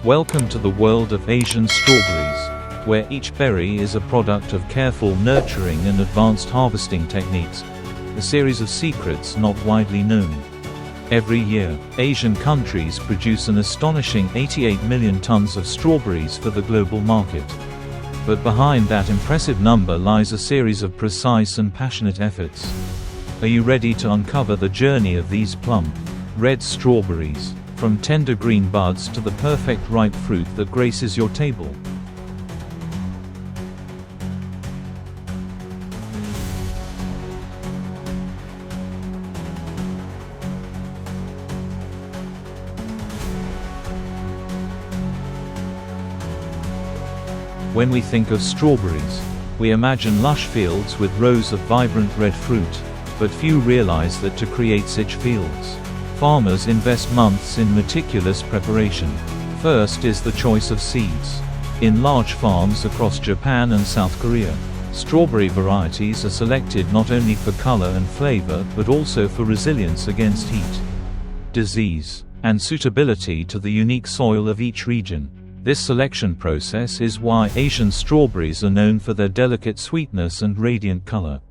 Welcome to the world of Asian strawberries, where each berry is a product of careful nurturing and advanced harvesting techniques, a series of secrets not widely known. Every year, Asian countries produce an astonishing 88 million tons of strawberries for the global market. But behind that impressive number lies a series of precise and passionate efforts. Are you ready to uncover the journey of these plump, red strawberries, from tender green buds to the perfect ripe fruit that graces your table? When we think of strawberries, we imagine lush fields with rows of vibrant red fruit, but few realize that to create such fields, farmers invest months in meticulous preparation. First is the choice of seeds. In large farms across Japan and South Korea, strawberry varieties are selected not only for color and flavor but also for resilience against heat, disease, and suitability to the unique soil of each region. This selection process is why Asian strawberries are known for their delicate sweetness and radiant color.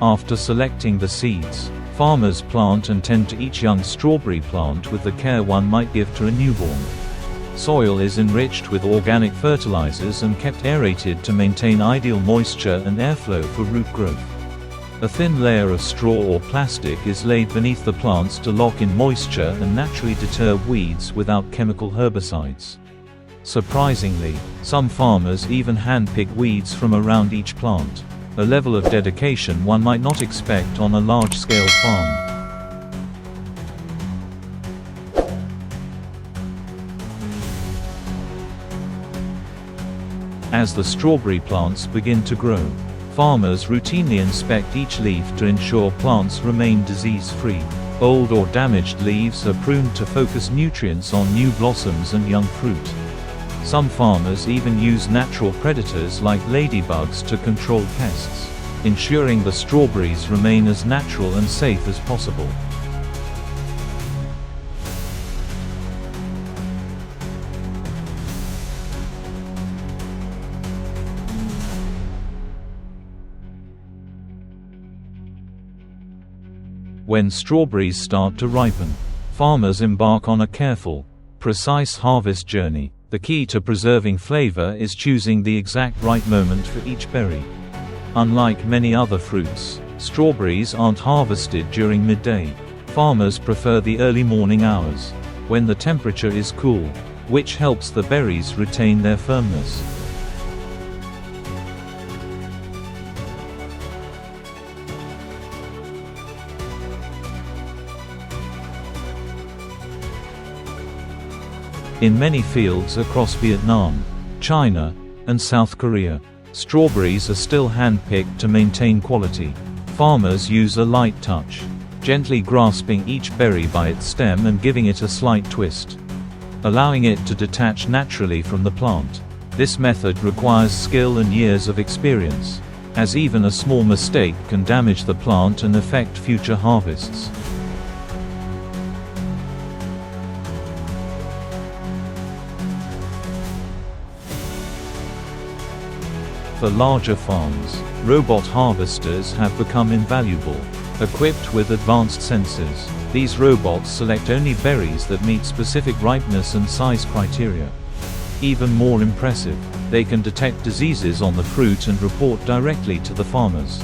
After selecting the seeds, farmers plant and tend to each young strawberry plant with the care one might give to a newborn. Soil is enriched with organic fertilizers and kept aerated to maintain ideal moisture and airflow for root growth. A thin layer of straw or plastic is laid beneath the plants to lock in moisture and naturally deter weeds without chemical herbicides. Surprisingly, some farmers even hand-pick weeds from around each plant, a level of dedication one might not expect on a large-scale farm. As the strawberry plants begin to grow, farmers routinely inspect each leaf to ensure plants remain disease-free. Old or damaged leaves are pruned to focus nutrients on new blossoms and young fruit. Some farmers even use natural predators like ladybugs to control pests, ensuring the strawberries remain as natural and safe as possible. When strawberries start to ripen, farmers embark on a careful, precise harvest journey. The key to preserving flavor is choosing the exact right moment for each berry. Unlike many other fruits, strawberries aren't harvested during midday. Farmers prefer the early morning hours, when the temperature is cool, which helps the berries retain their firmness. In many fields across Vietnam, China, and South Korea, strawberries are still hand-picked to maintain quality. Farmers use a light touch, gently grasping each berry by its stem and giving it a slight twist, allowing it to detach naturally from the plant. This method requires skill and years of experience, as even a small mistake can damage the plant and affect future harvests. For larger farms, robot harvesters have become invaluable. Equipped with advanced sensors, these robots select only berries that meet specific ripeness and size criteria. Even more impressive, they can detect diseases on the fruit and report directly to the farmers,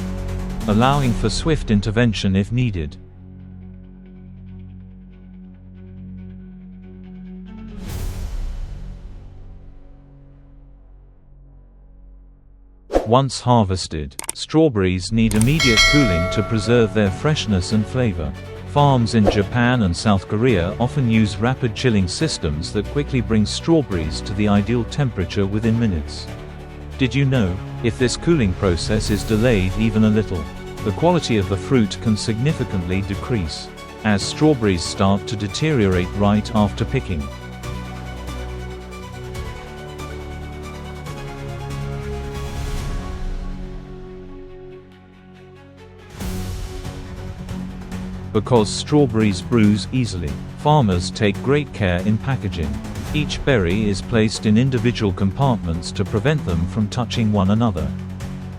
allowing for swift intervention if needed. Once harvested, strawberries need immediate cooling to preserve their freshness and flavor. Farms in Japan and South Korea often use rapid chilling systems that quickly bring strawberries to the ideal temperature within minutes. Did you know, if this cooling process is delayed even a little, the quality of the fruit can significantly decrease, as strawberries start to deteriorate right after picking. Because strawberries bruise easily, farmers take great care in packaging. Each berry is placed in individual compartments to prevent them from touching one another.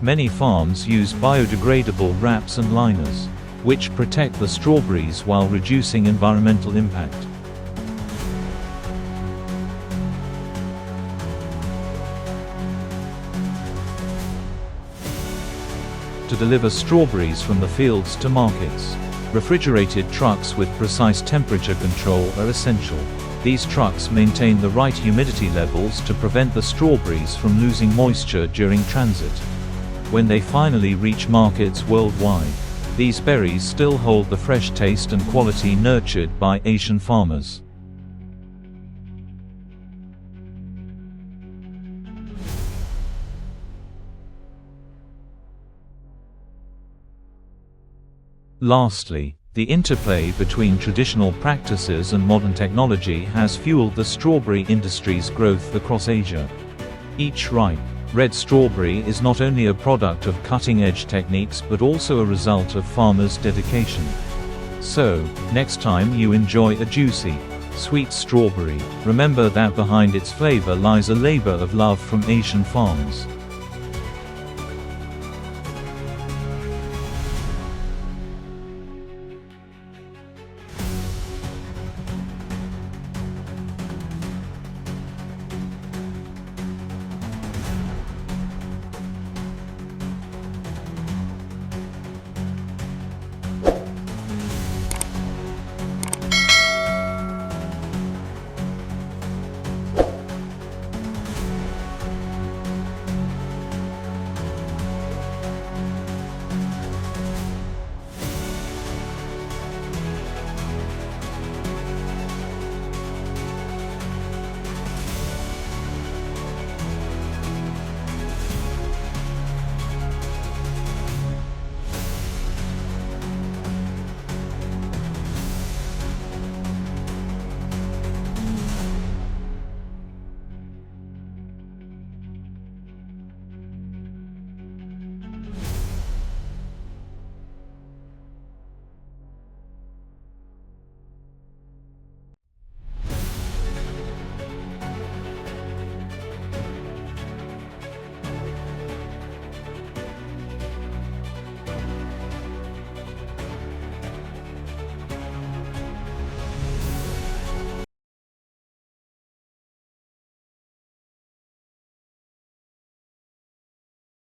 Many farms use biodegradable wraps and liners, which protect the strawberries while reducing environmental impact. To deliver strawberries from the fields to markets, refrigerated trucks with precise temperature control are essential. These trucks maintain the right humidity levels to prevent the strawberries from losing moisture during transit. When they finally reach markets worldwide, these berries still hold the fresh taste and quality nurtured by Asian farmers. Lastly, the interplay between traditional practices and modern technology has fueled the strawberry industry's growth across Asia. Each ripe, red strawberry is not only a product of cutting-edge techniques but also a result of farmers' dedication. So, next time you enjoy a juicy, sweet strawberry, remember that behind its flavor lies a labor of love from Asian farms.